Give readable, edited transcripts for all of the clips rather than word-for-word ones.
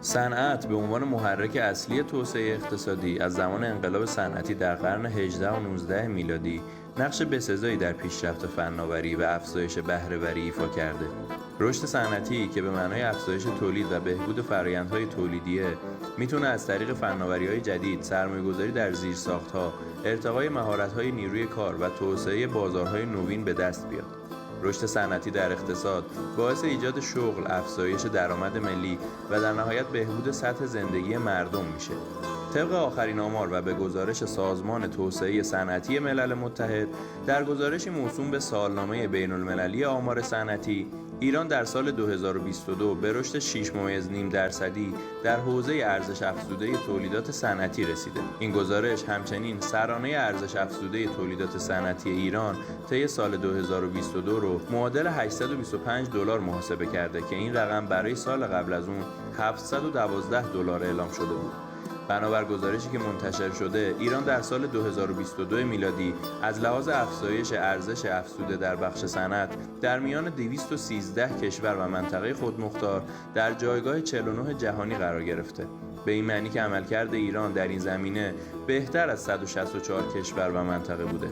صنعت به عنوان محرک اصلی توسعه اقتصادی از زمان انقلاب صنعتی در قرن 18 و 19 میلادی نقش بسزایی در پیشرفت فناوری و افزایش بهره‌وری ایفا کرده. رشد صنعتی که به معنای افزایش تولید و بهبود فرآیندهای تولیدیه میتونه از طریق فناوری‌های جدید، سرمایه‌گذاری در زیرساخت‌ها، ارتقای مهارت‌های نیروی کار و توسعه بازارهای نوین به دست بیاد. رشد صنعتی در اقتصاد باعث ایجاد شغل، افزایش درآمد ملی و در نهایت بهبود سطح زندگی مردم میشه. طبق آخرین آمار و به گزارش سازمان توسعه صنعتی ملل متحد، در گزارشی موسوم به سالنامه بین‌المللی آمار صنعتی، ایران در سال 2022 به رشد 6.9% در حوزه ارزش افزوده تولیدات صنعتی رسیده. این گزارش همچنین سرانه ارزش افزوده تولیدات صنعتی ایران طی سال 2022 رو معادل $825 محاسبه کرده که این رقم برای سال قبل از اون $712 اعلام شده بود. بنابر گزارشی که منتشر شده، ایران در سال 2022 میلادی از لحاظ افزایش ارزش افزوده در بخش صنعت در میان 213 کشور و منطقه خودمختار در جایگاه 49 جهانی قرار گرفته. به این معنی که عملکرد ایران در این زمینه بهتر از 164 کشور و منطقه بوده.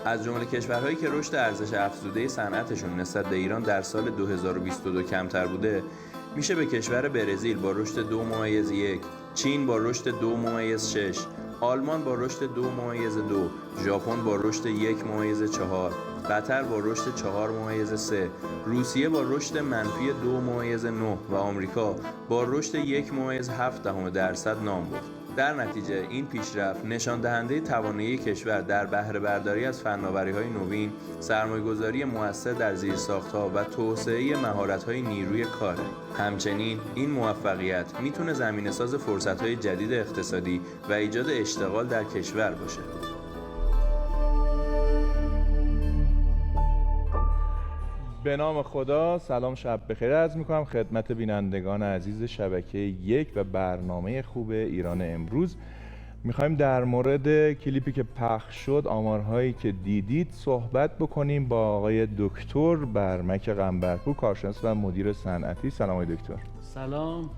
از جمله کشورهایی که رشد ارزش افزوده صنعتشون نسبت به ایران در سال 2022 کمتر بوده، میشه به کشور برزیل با رشد 2.1، چین با رشد 2.6، آلمان با رشد 2.2، ژاپن با رشد 1.4، قطر با رشد 4.3، روسیه با رشد منفی 2.9 و آمریکا با رشد 1.7% نام برد. در نتیجه این پیشرفت نشان دهنده توانایی کشور در بهره برداری از فناوری‌های نوین، سرمایه‌گذاری مؤثر در زیرساخت‌ها و توسعه مهارت‌های نیروی کاره. همچنین این موفقیت میتونه زمینه‌ساز فرصت‌های جدید اقتصادی و ایجاد اشتغال در کشور باشه. به نام خدا، سلام شب بخیر عرض میکنم خدمت بینندگان عزیز شبکه یک و برنامه خوب ایران امروز. میخوایم در مورد کلیپی که پخش شد، آمارهایی که دیدید صحبت بکنیم با آقای دکتر برمک قنبرپور، کارشناس و مدیر صنعتی. سلام آقای دکتر. سلام،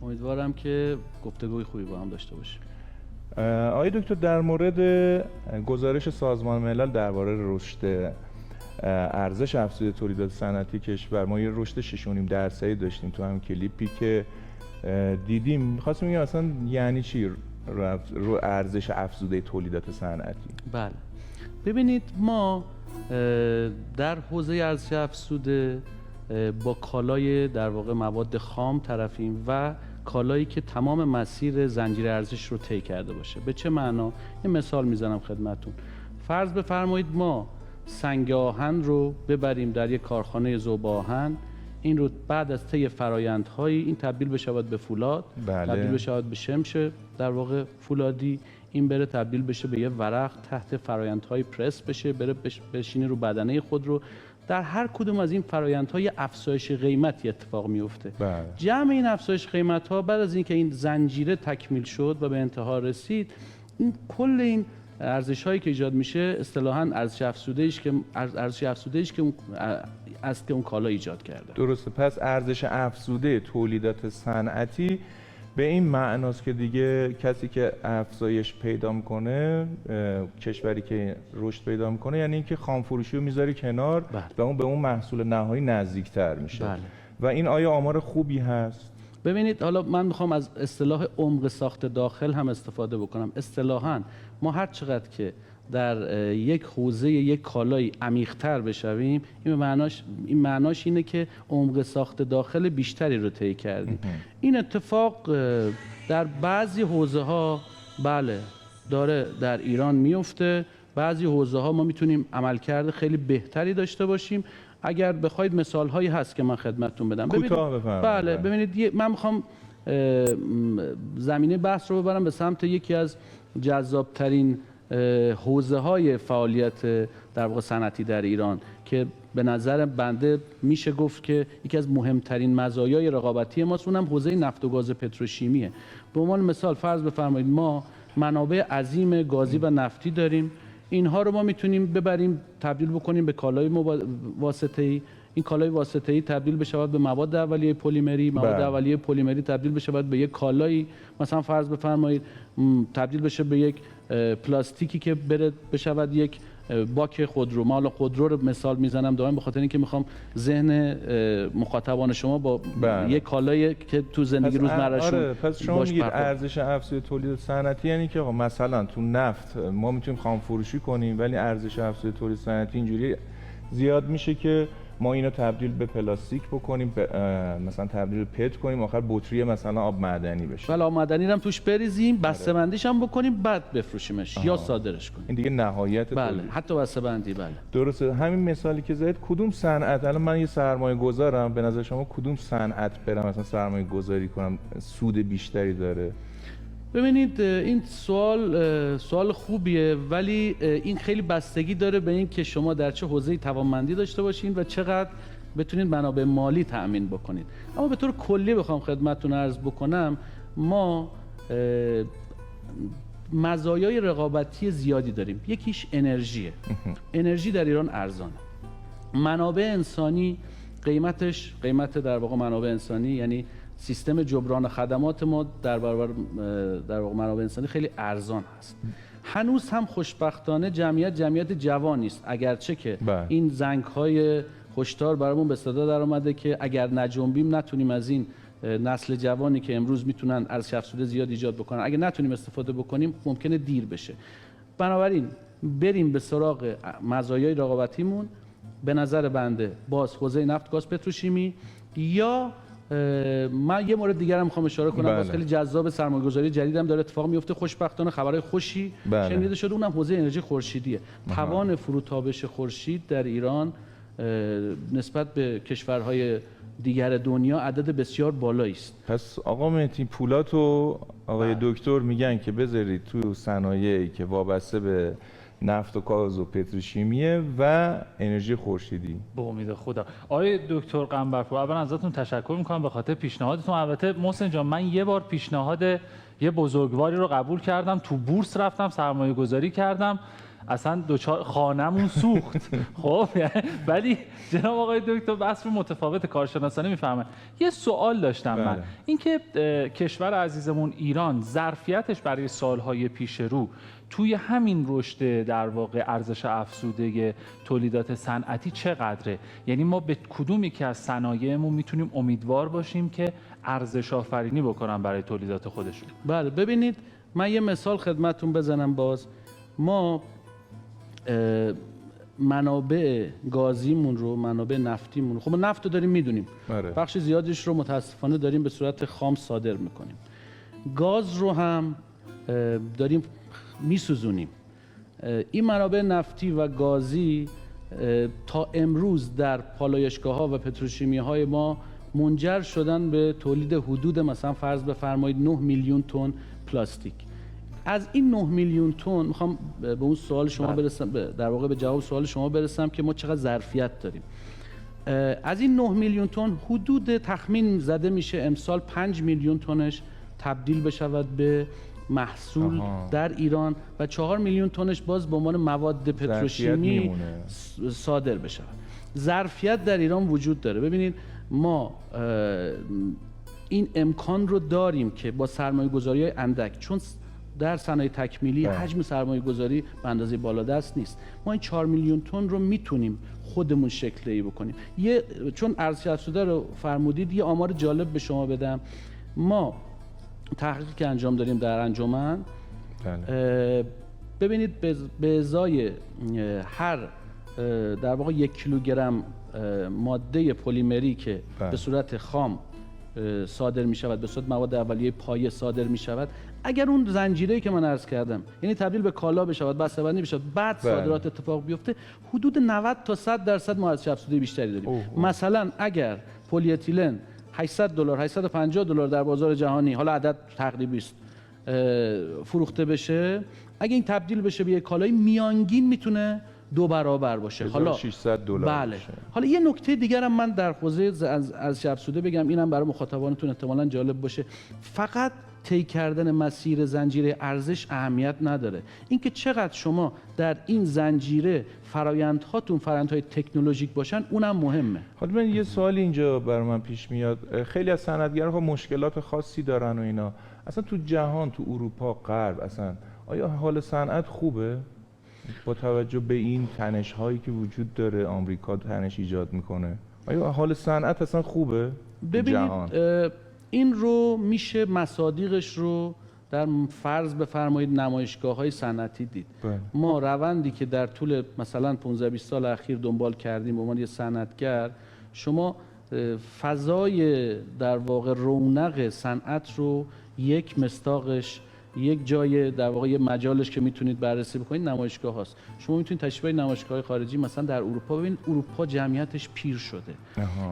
امیدوارم که گفتگوی خوبی با هم داشته باشیم. آقای دکتر، در مورد گزارش سازمان ملل درباره رشد ارزش افزوده تولیدات صنعتی کشور، ما یه رشد 6.5% داشتیم تو هم کلیپی که دیدیم. می‌خواستم بگم اصلا یعنی چی رو ارزش افزوده تولیدات صنعتی؟ بله، ببینید ما در حوزه ارزش افزوده با کالای در واقع مواد خام طرفیم و کالایی که تمام مسیر زنجیره ارزش رو طی کرده باشه. به چه معنا؟ یه مثال میزنم خدمتتون. فرض بفرمایید ما سنگ آهن رو ببریم در یک کارخانه ذوب آهن، این رو بعد از طی فرآیندهایی این تبدیل بشود به فولاد، تبدیل بشود به شمش در واقع فولادی، این بره تبدیل بشه به یه ورق، تحت فرآیندهای پرس بشه، بره بشینه رو بدنه خود رو. در هر کدوم از این فرآیندهای افزایش قیمتی اتفاق میفته. جمع این افزایش قیمت ها بعد از اینکه این زنجیره تکمیل شد و به انتها رسید، این کل این ارزش هایی که ایجاد میشه اصطلاحاً ارزش افزوده ایش که است که اون کالا ایجاد کرده. درسته. پس ارزش افزوده تولیدات صنعتی به این معناست که دیگه کسی که افزایش پیدا میکنه، کشوری که رشد پیدا میکنه، یعنی اینکه خام فروشی رو میذاری کنار و اون به اون محصول نهایی نزدیکتر میشه. و این آیا آمار خوبی هست؟ ببینید، حالا من میخوام از اصطلاح عمق ساخت داخل هم استفاده بکنم. اصطلاحاً ما هر چقدر که در یک حوزه یک کالایی عمیق‌تر بشویم، این معناش اینه که عمق ساخت داخل بیشتری رو طی کردیم. این اتفاق در بعضی حوزه ها بله داره در ایران میفته. بعضی حوزه ها ما میتونیم عملکرد خیلی بهتری داشته باشیم. اگر بخواید مثال هایی هست که من خدمتتون بدم. بله، ببینید من میخوام زمینه بحث رو ببرم به سمت یکی از جذابترین حوزه های فعالیت در واقع صنعتی در ایران که به نظر بنده میشه گفت که یکی از مهمترین مزایای رقابتی ماست، اونم حوزه نفت و گاز پتروشیمیه. به عنوان مثال فرض بفرمایید ما منابع عظیم گازی و نفتی داریم. اینها رو ما میتونیم ببریم تبدیل بکنیم به کالای واسطه‌ای. این کالای واسطه‌ای تبدیل بشود به مواد اولیه پلیمری، مواد بله. اولیه پلیمری تبدیل بشود به یک کالایی، مثلا فرض بفرمایید تبدیل بشه به یک پلاستیکی که بره بشود یک باک خودرو. ما حالا خودرو رو مثال میزنم دائم به خاطر اینکه میخوام ذهن مخاطبان شما با یک کالایی که تو زندگی روزمرهشون پس شما میگید ارزش افزوده تولید صنعتی یعنی که آقا مثلا تو نفت ما میتونیم خام فروشی کنیم ولی ارزش افزوده تولید صنعتی اینجوری زیاد میشه که ما اینو تبدیل به پلاستیک بکنیم، مثلا تبدیل به پت کنیم، آخر بطری مثلا آب معدنی بشه. بله، آب معدنی رو هم توش بریزیم، بسته‌بندیش هم بکنیم، بعد بفروشیمش یا صادرش کنیم. این دیگه نهایت بله، تولید. حتی بسته‌بندی. بله درسته. همین مثالی که زدید کدوم صنعت، الان من یه سرمایه گذارم، به نظر شما کدوم صنعت برم مثلا سرمایه گذاری کنم سود بیشتری داره؟ ببینید این سوال خوبیه، ولی این خیلی بستگی داره به این که شما در چه حوزه‌ای توانمندی داشته باشین و چقدر بتونید منابع مالی تأمین بکنید. اما به طور کلی بخوام خدمتتون عرض بکنم، ما مزایای رقابتی زیادی داریم. یکیش انرژیه. انرژی در ایران ارزانه. منابع انسانی قیمت در واقع منابع انسانی، یعنی سیستم جبران خدمات ما در برابر در واقع منابع انسانی خیلی ارزان هست. هنوز هم خوشبختانه جمعیت جوانی است، اگرچه که این زنگ‌های هشدار برامون به صدا در اومده که اگر نجنبیم نتونیم از این نسل جوانی که امروز میتونن ارزش افزوده زیاد ایجاد بکنن، اگه نتونیم استفاده بکنیم ممکنه دیر بشه. بنابراین بریم به سراغ مزایای رقابتیمون. به نظر بنده باز حوزه نفت، گاز، پتروشیمی، یا من یه مورد دیگر هم میخوام اشاره کنم. باز خیلی جذاب، سرمایه‌گذاری جدیدم داره اتفاق میفته، خوشبختانه خبرهای خوشی شنیده شده، اونم حوزه انرژی خورشیدیه. توان فروتابش خورشید در ایران نسبت به کشورهای دیگر دنیا عدد بسیار بالایی است. پس آقا مهدی، پولات و آقای دکتر میگن که بذارید تو صنایعی که وابسته به نفت و گاز و پتروشیمیه و انرژی خورشیدی. به امید خدا. آقای دکتر قنبرپور، اولا ازتون تشکر میکنم به خاطر پیشنهادتون. البته محسن جان، من یه بار پیشنهاد یه بزرگواری رو قبول کردم، تو بورس رفتم سرمایه گذاری کردم، اصلا خانمون سوخت. خب ولی جناب آقای دکتر بحث رو متفاوت کارشناسانه میفهمن. یه سوال داشتم من، اینکه کشور عزیزمون ایران ظرفیتش برای سالهای پیش رو توی همین رشد در واقع ارزش افزوده تولیدات صنعتی چقدره؟ یعنی ما به کدوم یکی از صنایعمون میتونیم امیدوار باشیم که ارزش آفرینی بکنن برای تولیدات خودشون؟ بله، ببینید من یه مثال خدمتتون بزنم. باز ما منابع گازیمون رو، منابع نفتیمون رو، خب نفت رو داریم میدونیم، بخش زیادش رو متاسفانه داریم به صورت خام صادر میکنیم. گاز رو هم داریم میسوزونیم. این منابع نفتی و گازی تا امروز در پالایشگاه‌ها و پتروشیمی‌های ما منجر شدن به تولید حدود مثلا فرض بفرمایید 9 میلیون تن پلاستیک. از این 9 میلیون تن میخوام به اون سوال شما برسم، در واقع به جواب سوال شما برسم که ما چقدر ظرفیت داریم. از این 9 میلیون تن حدود تخمین زده میشه امسال 5 میلیون تنش تبدیل بشود به محصول در ایران و 4 میلیون تنش باز به عنوان مواد پتروشیمی صادر بشود. ظرفیت در ایران وجود داره. ببینید ما این امکان رو داریم که با سرمایه‌گذاری‌های اندک، چون در صنایع تکمیلی حجم سرمایه‌گذاری به اندازه بالادست نیست، ما این 4 میلیون تن رو میتونیم خودمون شکل‌دهی بکنیم. چون ارزش افزوده رو فرمودید، یه آمار جالب به شما بدم. ما تحقیقی که انجام داریم در انجمن، ببینید به ازای هر در واقع 1 کیلوگرم ماده پلیمری که به صورت خام صادر می شود، به صورت مواد اولیه پایه صادر می شود، اگر اون زنجیره‌ای که من عرض کردم، یعنی تبدیل به کالا بشود، بسته‌بندی بشود، بعد صادرات اتفاق بیفته، حدود 90 تا 100% ما ارزش افزوده بیشتری داریم. مثلا اگر پلی اتیلن $800 $850 در بازار جهانی، حالا عدد تقریبی است، فروخته بشه، اگه این تبدیل بشه به یک کالای میانگین میتونه 2 برابر باشه. حالا $1600 بله. بشه. حالا یه نکته دیگر هم من در حوزه ارزش افزوده بگم، اینم برای مخاطبانتون احتمالاً جالب باشه. فقط طی کردن مسیر زنجیره ارزش اهمیت نداره. اینکه چقدر شما در این زنجیره فرآیندهای تکنولوژیک باشن اونم مهمه. حالا من یه سوال اینجا برای من پیش میاد. خیلی از صنعتگرها مشکلات خاصی دارن و اینا. اصلا تو جهان، تو اروپا، غرب، اصلا آیا حال صنعت خوبه؟ با توجه به این تنش هایی که وجود داره، آمریکا تنش ایجاد میکنه، آیا حال صنعت اصلا خوبه؟ ببینید این رو میشه مصادیقش رو در فرض بفرمایید نمایشگاه‌های صنعتی دید. بله. ما روندی که در طول مثلا 15-20 سال اخیر دنبال کردیم به عنوان یه صنعتگر، شما فضای در واقع رونق صنعت رو یک مصداقش، یک جای در واقع یه مجالش که میتونید بررسی بکنید نمایشگاه هاست. شما میتونید تشبیه نمایشگاه خارجی مثلا در اروپا ببینید. اروپا جمعیتش پیر شده،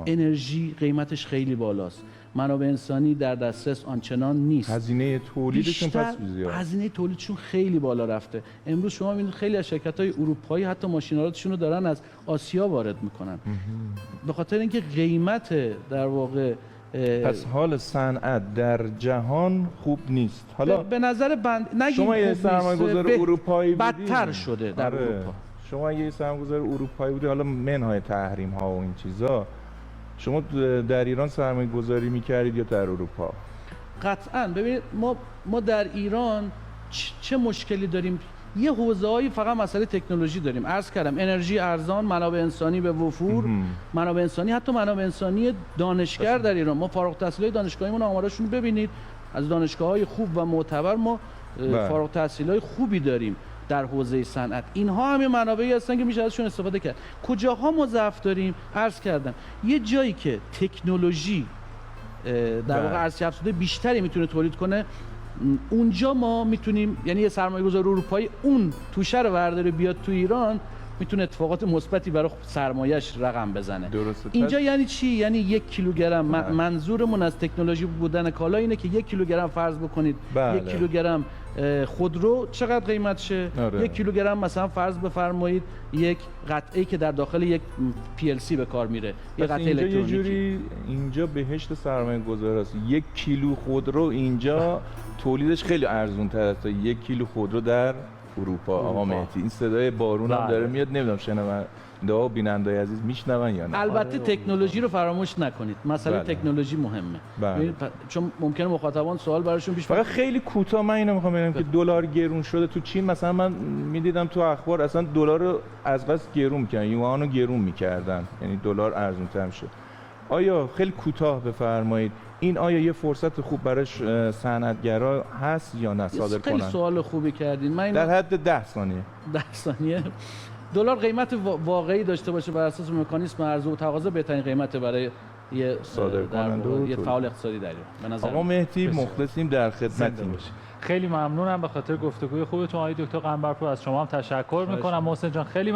انرژی قیمتش خیلی بالاست، منابع انسانی در دسترس آنچنان نیست، هزینه تولیدشون پس زیاد، هزینه تولیدشون خیلی بالا رفته. امروز شما میبینید خیلی از شرکت‌های اروپایی حتی ماشین‌آلاتشون رو دارن از آسیا وارد میکنن به خاطر اینکه قیمت در واقع پس حال صنعت در جهان خوب نیست. حالا به نظر نگیم شما یه خوب سرمایه‌گذار نیست، اروپایی بودی، بدتر شده در اروپا. شما یه سرمایه‌گذار اروپایی بودی، حالا منهای تحریم ها و این چیزا، شما در ایران سرمایه گذاری میکردید یا در اروپا؟ قطعاً. ببینید ما در ایران چه مشکلی داریم؟ یه حوزه‌ای فقط مسئله تکنولوژی داریم. عرض کردم انرژی ارزان، منابع انسانی به وفور، منابع انسانی، حتی منابع انسانی دانشگر در ایران. ما فارغ التحصیلای دانشگاهیمون آماراشون رو ببینید، از دانشگاه‌های خوب و معتبر ما فارغ التحصیلای خوبی داریم در حوزه صنعت. اینها همه منابعی هستن که میشه ازشون استفاده کرد. کجاها ما ضعف داریم؟ عرض کردم یه جایی که تکنولوژی در واقع ارزش افزوده بیشتری میتونه تولید کنه، اونجا ما میتونیم، یعنی یه سرمایه‌گذار اروپایی اون توشه رو برداره بیاد تو ایران، میتونه اتفاقات مثبتی برای سرمایه‌اش رقم بزنه. درسته. اینجا یعنی چی؟ یعنی 1 کیلوگرم. منظورمون از تکنولوژی بودن کالا اینه که 1 کیلوگرم فرض بکنید، 1 کیلوگرم خودرو چقدر قیمتشه؟ 1 کیلوگرم مثلا فرض بفرمایید یک قطعه‌ای که در داخل یک PLC به کار میره، یه قطعه الکترونیکی. یه جوری اینجا بهشت سرمایه‌گذار است. 1 کیلو خودرو اینجا تولیدش خیلی ارزان‌تر است تا 1 کیلو خودرو در اروپا. آقا مهدی، این صدای بارون هم داره میاد، نمیدونم شنونده و بیننده‌های عزیز میشنون یا نه. البته تکنولوژی رو فراموش نکنید، مسئله تکنولوژی مهمه. چون ممکنه مخاطبان سوال براشون پیش بیاد. خیلی کوتاه من اینو میخوام بگم که دلار گرون شده تو چین. مثلا من میدیدم تو اخبار اصلا دلار رو از قصد گرون می‌کردن، یوان رو گرون می‌کردن، یعنی دلار ارزان‌تر شد. آیا خیلی کوتاه بفرمایید این آیا یه فرصت خوب برای صنعتگرا هست یا نه صادر کنن؟ خیلی سوال خوبی کردین. من در حد 10 ثانیه. 10 ثانیه. دلار قیمت واقعی داشته باشه بر اساس مکانیسم عرضه و تقاضا، بهترین قیمت برای یه صادر کننده، یه فعال اقتصادی در ایران. به نظر آقا مهدی مخلصیم، در خدمتیم. خیلی ممنونم به خاطر گفتگوی خوبتون آقای دکتر قنبرپور. از شما هم تشکر میکنم. محسن جان خیلی